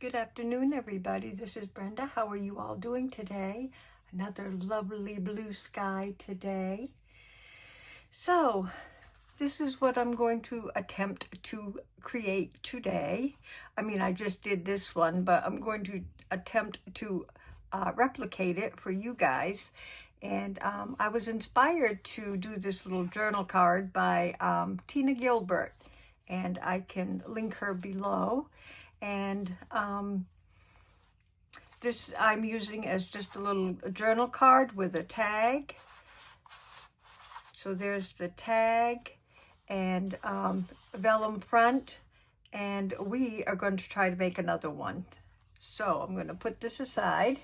Good afternoon, everybody. This is Brenda. How are you all doing today? Another lovely blue sky today. So, this is what I'm going to attempt to create today. I just did this one, but I'm going to attempt to replicate it for you guys. And I was inspired to do this little journal card by Tina Gilbert, and I can link her below. And this I'm using as just a little journal card with a tag. So there's the tag and vellum front, and we are going to try to make another one. So I'm going to put this aside.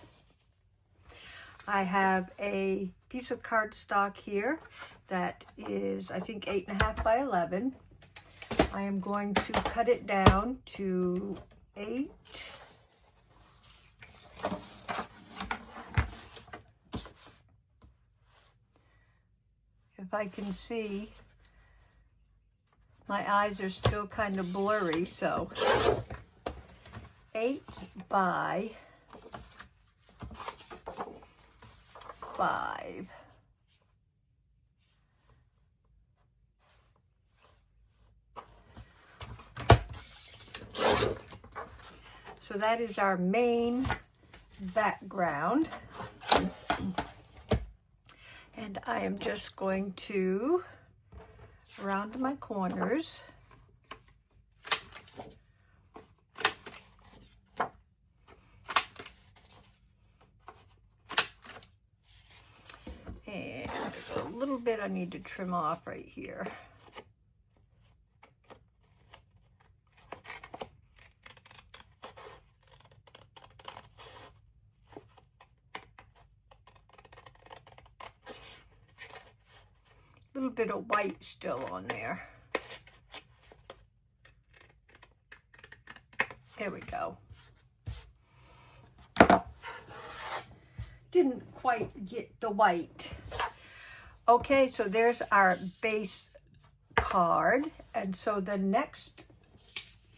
I have a piece of cardstock here that is, I think, 8.5 by 11. I am going to cut it down to 8. If I can see, my eyes are still kind of blurry, so 8 by 5. So that is our main background. And I am just going to round my corners. And a little bit I need to trim off right here. A little bit of white still on there. There we go. Didn't quite get the white. Okay, so there's our base card. And so the next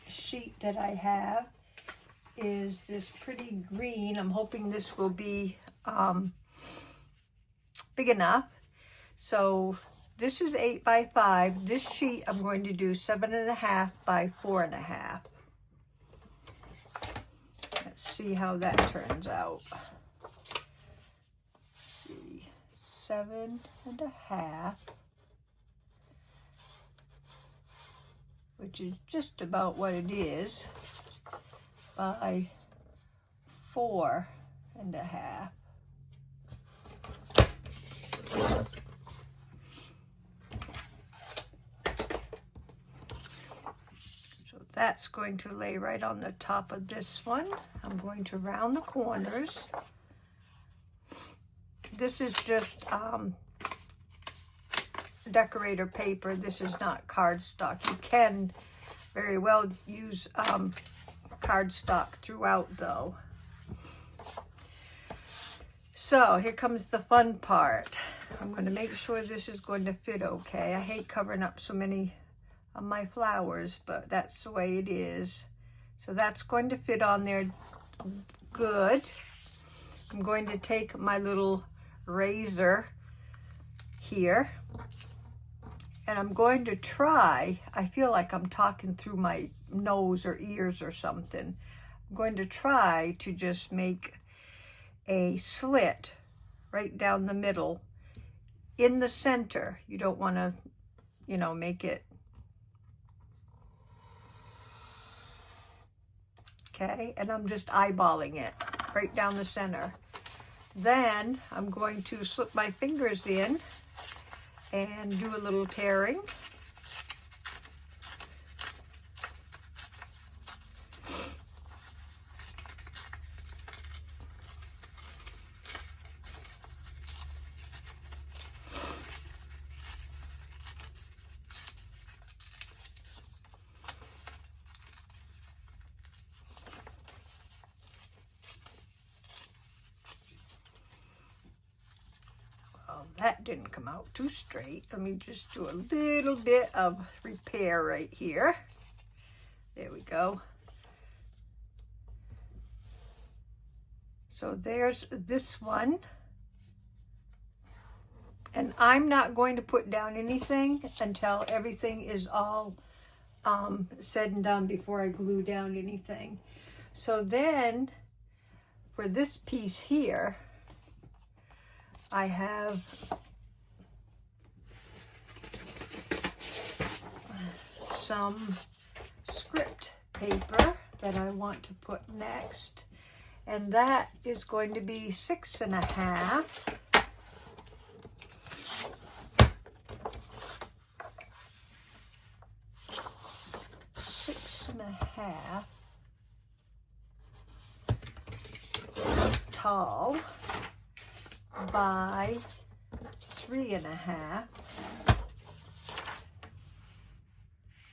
sheet that I have is this pretty green. I'm hoping this will be big enough. So this is 8 by 5. This sheet I'm going to do 7.5 by 4.5. Let's see how that turns out. Let's see, 7.5, which is just about what it is, by 4.5. That's going to lay right on the top of this one. I'm going to round the corners. This is just decorator paper. This is not cardstock. You can very well use cardstock throughout though. So here comes the fun part. I'm going to make sure this is going to fit okay. I hate covering up so many of my flowers, but that's the way it is. So that's going to fit on there good. I'm going to take my little razor here, and I'm going to try, I feel like I'm talking through my nose or ears or something. I'm going to try to just make a slit right down the middle in the center. You don't want to, make it. Okay, and I'm just eyeballing it right down the center. Then I'm going to slip my fingers in and do a little tearing. That didn't come out too straight. Let me just do a little bit of repair right here. There we go. So there's this one. And I'm not going to put down anything until everything is all said and done before I glue down anything. So then for this piece here, I have some script paper that I want to put next, and that is going to be 6.5. Tall by 3.5,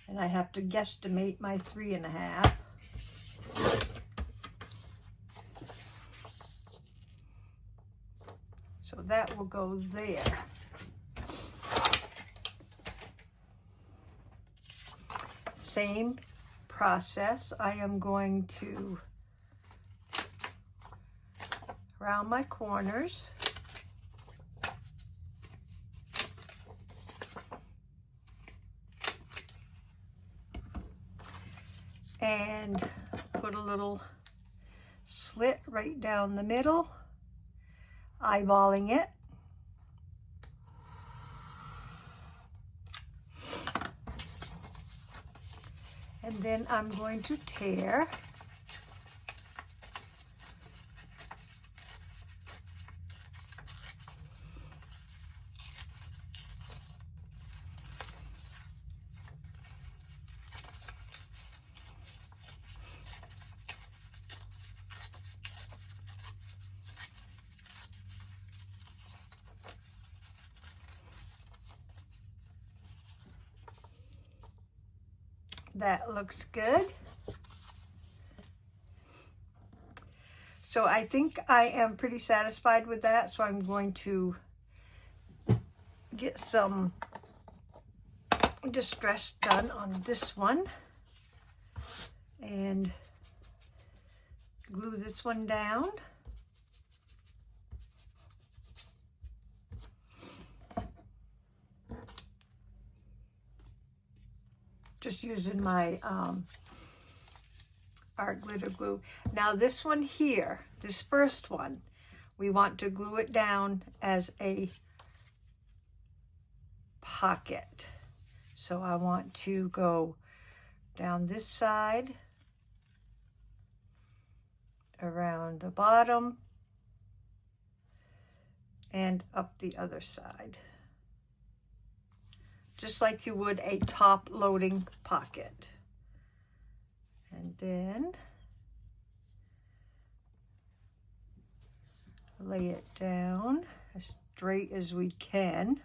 and I have to guesstimate my 3.5. So that will go there. Same process. I am going to round my corners. And put a little slit right down the middle, eyeballing it. And then I'm going to tear. That looks good. So I think I am pretty satisfied with that. So I'm going to get some distress done on this one and glue this one down. Just using my art glitter glue. Now this one here, this first one, we want to glue it down as a pocket. So I want to go down this side, around the bottom, and up the other side. Just like you would a top loading pocket. And then lay it down as straight as we can.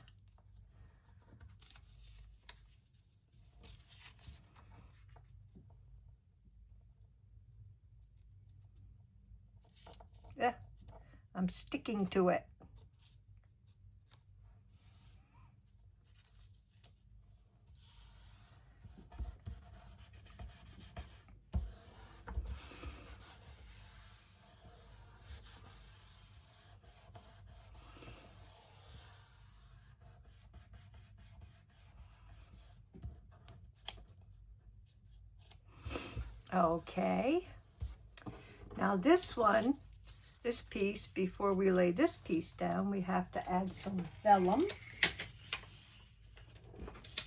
Yeah, I'm sticking to it. Okay, now this one, this piece, before we lay this piece down, we have to add some vellum.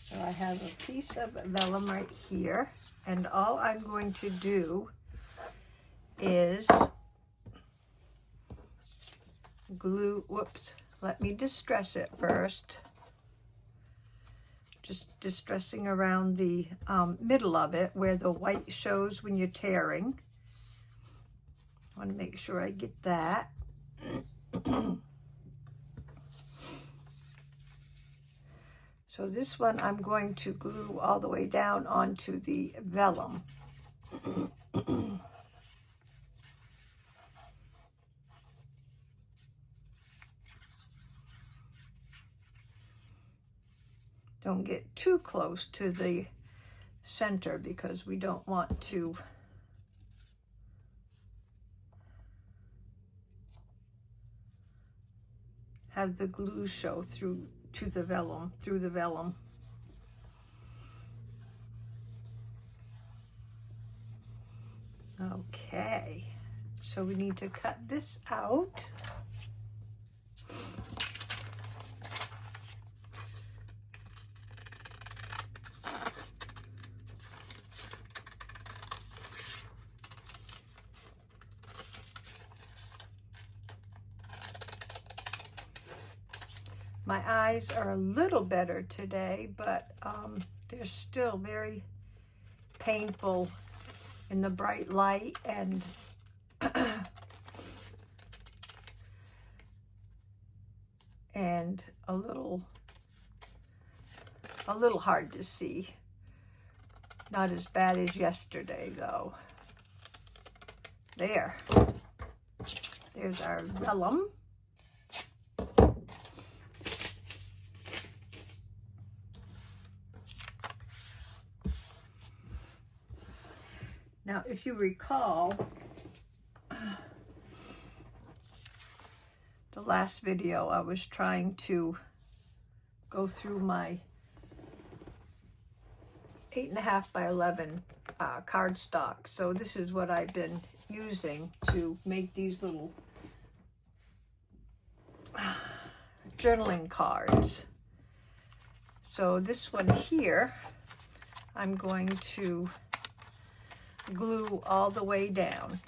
So I have a piece of vellum right here, and all I'm going to do is glue, whoops, let me distress it first. Just distressing around the middle of it where the white shows when you're tearing. I want to make sure I get that. So this one I'm going to glue all the way down onto the vellum. Don't get too close to the center because we don't want to have the glue show through to the vellum, through the vellum. Okay, so we need to cut this out. My eyes are a little better today, but they're still very painful in the bright light and and a little hard to see. Not as bad as yesterday though. There's our vellum. Now, if you recall, the last video I was trying to go through my 8.5 by 11 cardstock. So this is what I've been using to make these little journaling cards. So this one here, I'm going to glue all the way down,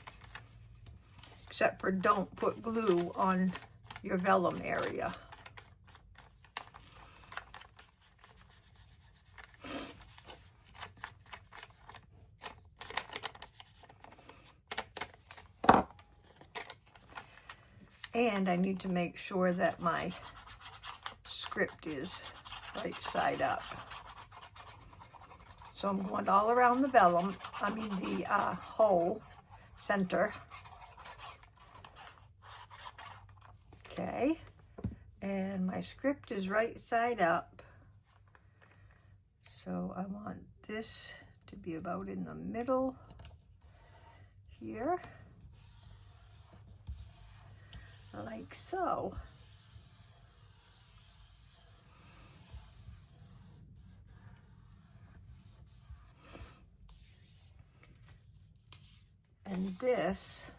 except for don't put glue on your vellum area. And I need to make sure that my script is right side up. So I'm going all around the vellum, the whole center. Okay, and my script is right side up. So I want this to be about in the middle here, like so. And this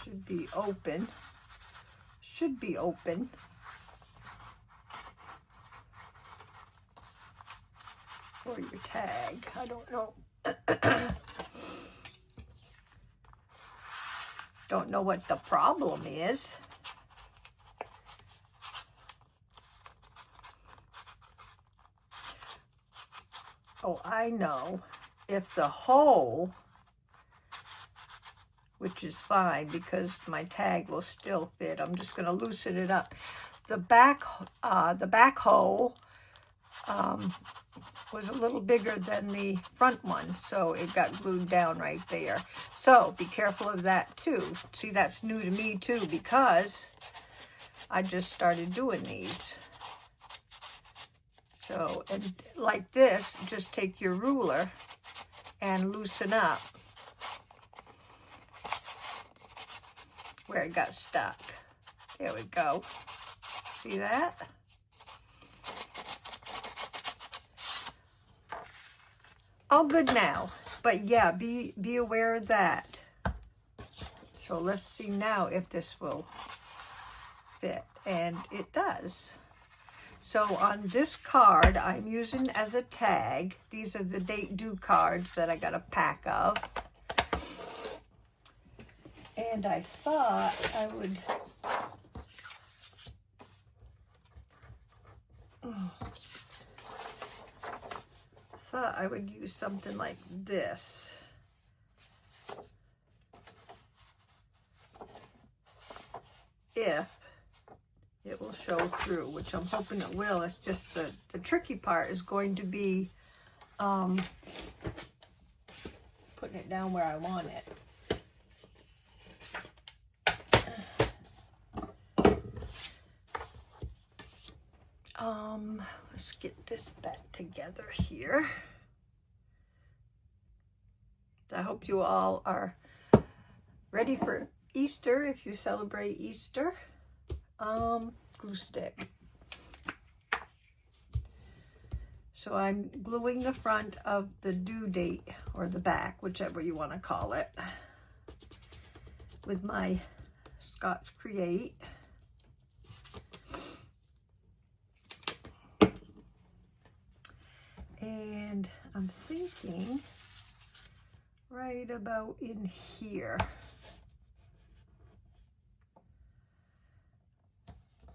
should be open, for your tag. I don't know. Don't know what the problem is. Oh, I know. If the hole, which is fine because my tag will still fit, I'm just going to loosen it up. The back hole was a little bigger than the front one, so it got glued down right there. So be careful of that too. See, that's new to me too because I just started doing these. So, and like this, just take your ruler and loosen up where it got stuck. There we go. See that? All good now. But yeah, be aware of that. So let's see now if this will fit. And it does. So on this card, I'm using as a tag. These are the date due cards that I got a pack of. And I thought I would use something like this. If it will show through, which I'm hoping it will. It's just the tricky part is going to be putting it down where I want it. Let's get this back together here. I hope you all are ready for Easter if you celebrate Easter. glue stick. So I'm gluing the front of the due date, or the back, whichever you want to call it, with my Scotch Create. And I'm thinking right about in here.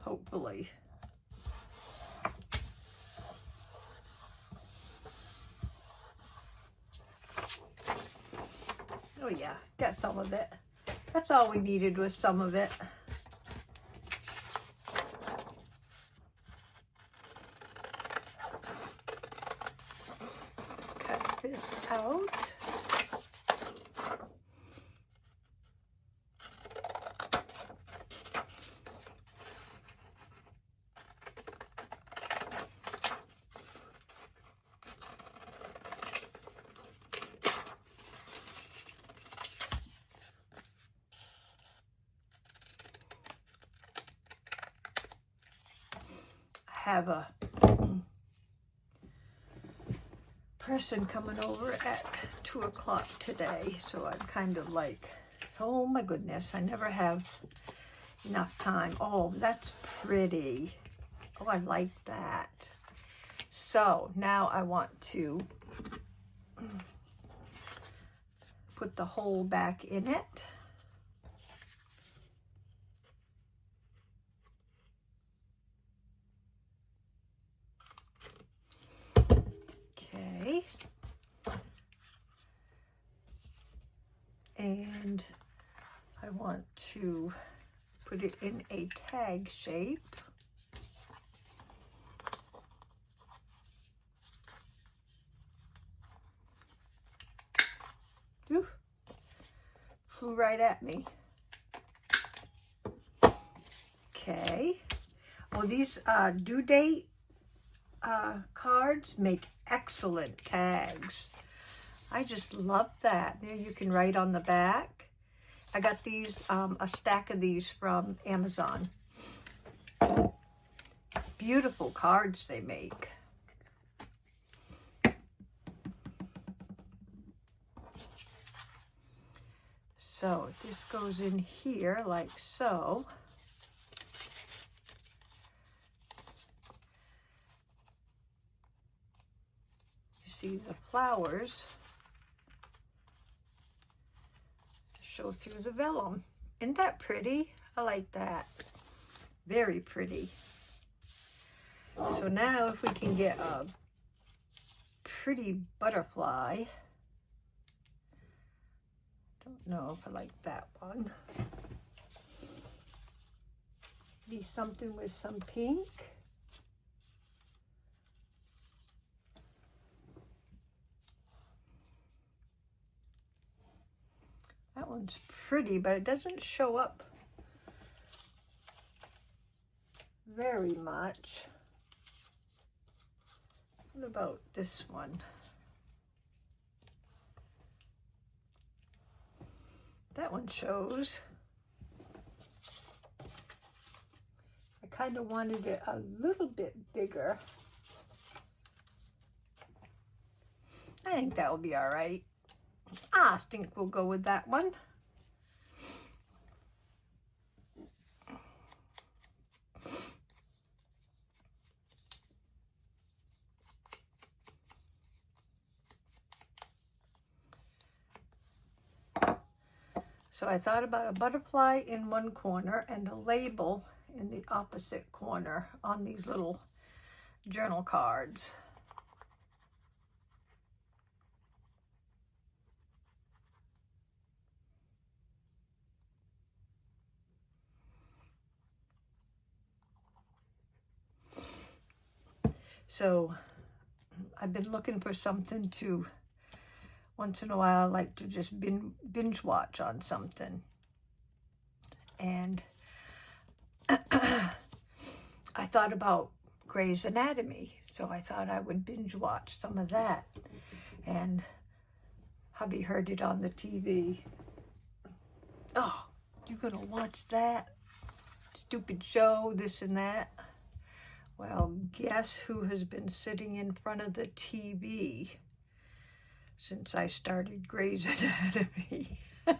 Hopefully. Oh yeah, got some of it. That's all we needed was some of it. Cut this out. Have a person coming over at 2 o'clock today, so I'm kind of like, oh my goodness, I never have enough time. Oh, that's pretty. Oh, I like that. So now I want to put the hole back in it. Okay. And I want to put it in a tag shape. Ooh, flew right at me. Okay. Oh, these due date cards make excellent tags. I just love that. There you can write on the back. I got these, a stack of these from Amazon. Beautiful cards they make. So this goes in here like so. You see the flowers show through the vellum. Isn't that pretty? I like that. Very pretty. So now if we can get a pretty butterfly. Don't know if I like that one. Maybe something with some pink. That one's pretty, but it doesn't show up very much. What about this one? That one shows. I kind of wanted it a little bit bigger. I think that will be all right. I think we'll go with that one. So I thought about a butterfly in one corner and a label in the opposite corner on these little journal cards. So I've been looking for something to, once in a while, I like to just binge watch on something. And I thought about Grey's Anatomy, so I thought I would binge watch some of that. And hubby heard it on the TV. Oh, you're gonna watch that? It's stupid show, this and that. Well, guess who has been sitting in front of the TV since I started Grey's Anatomy? I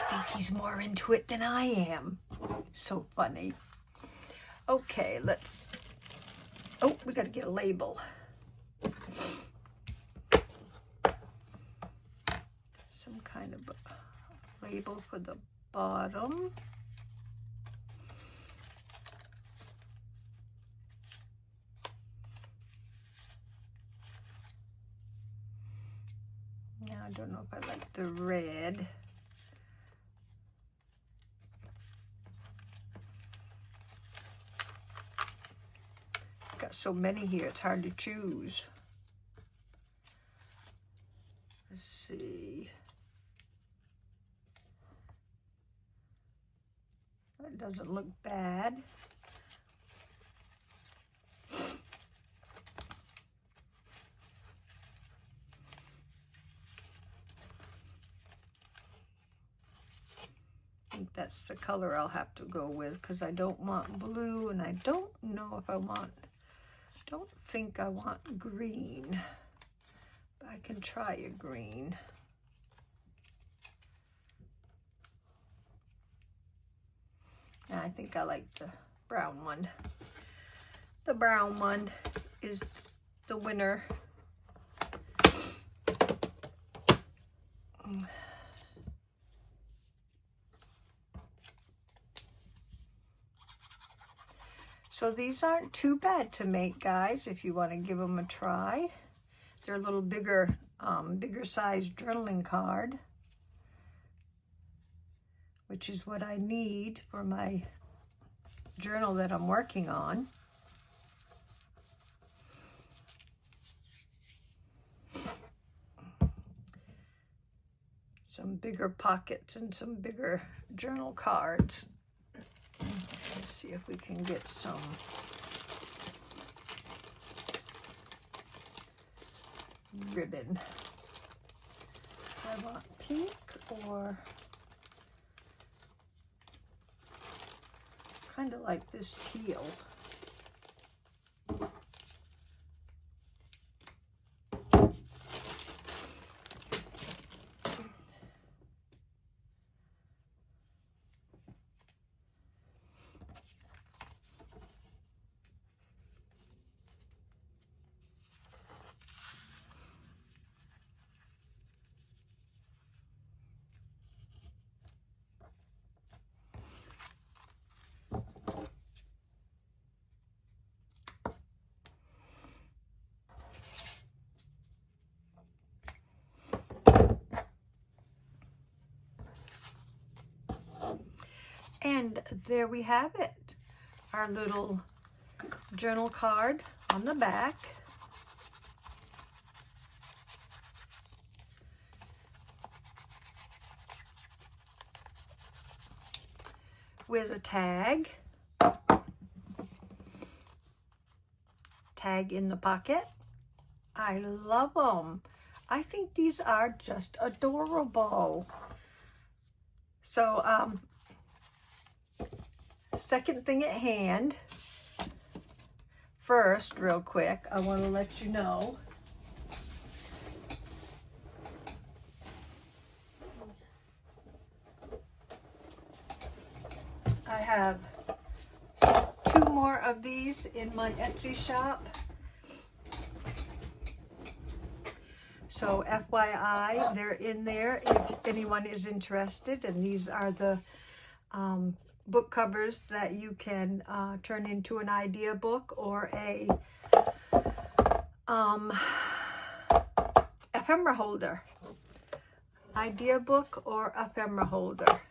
think he's more into it than I am. So funny. Okay, let's... Oh, we gotta get a label. Some kind of a label for the bottom. Now, I don't know if I like the red. Got so many here, it's hard to choose. Let's see. That doesn't look bad. I think that's the color I'll have to go with because I don't want blue and I don't know if I want, don't think I want green, but I can try a green. And I think I like the brown one. The brown one is the winner. So these aren't too bad to make, guys, if you want to give them a try. They're a little bigger, bigger size journaling card, which is what I need for my journal that I'm working on. Some bigger pockets and some bigger journal cards. Let's see if we can get some ribbon. I want pink or kind of like this teal. And there we have it, our little journal card on the back. With a tag in the pocket. I love them. I think these are just adorable. So, second thing at hand. First, real quick, I want to let you know I have 2 more of these in my Etsy shop. So FYI, they're in there if anyone is interested. And these are the book covers that you can turn into an idea book or a ephemera holder. Idea book or ephemera holder.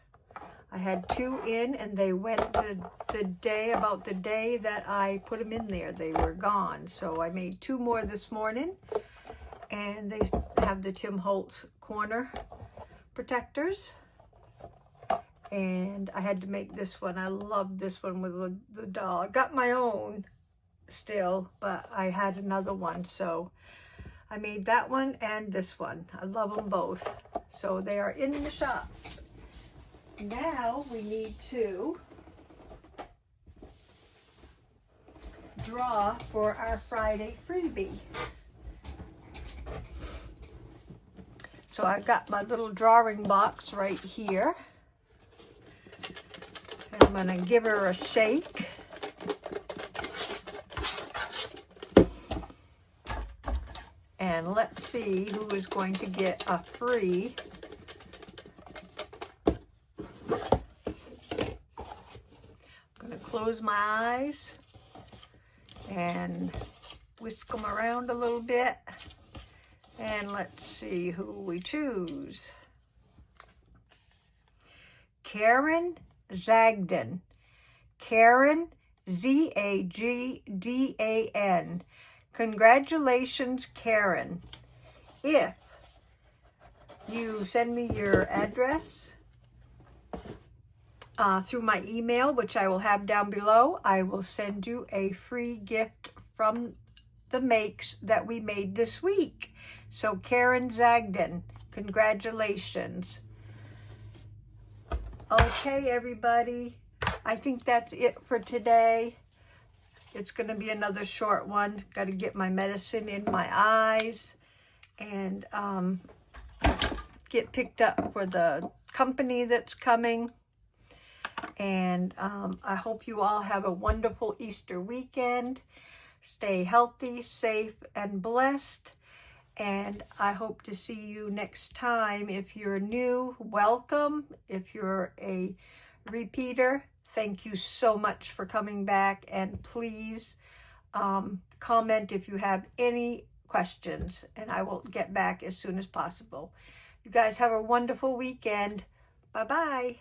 I had 2 in and they went about the day that I put them in there. They were gone. So I made 2 more this morning, and they have the Tim Holtz corner protectors. And I had to make this one. I love this one with the doll. I got my own still, but I had another one. So I made that one and this one. I love them both. So they are in the shop. Now we need to draw for our Friday freebie. So I've got my little drawing box right here. And I'm going to give her a shake. And let's see who is going to get a free. I'm going to close my eyes and whisk them around a little bit. And let's see who we choose. Karen Zagdan. Karen, Z-A-G-D-A-N. Congratulations, Karen. If you send me your address through my email, which I will have down below, I will send you a free gift from the makes that we made this week. So Karen Zagdan, congratulations. Okay, everybody, I think that's it for today. It's going to be another short one. Got to get my medicine in my eyes and get picked up for the company that's coming. And I hope you all have a wonderful Easter weekend. Stay healthy, safe, and blessed. And I hope to see you next time. If you're new, welcome. If you're a repeater, thank you so much for coming back. And please comment if you have any questions, and I will get back as soon as possible. You guys have a wonderful weekend. Bye-bye.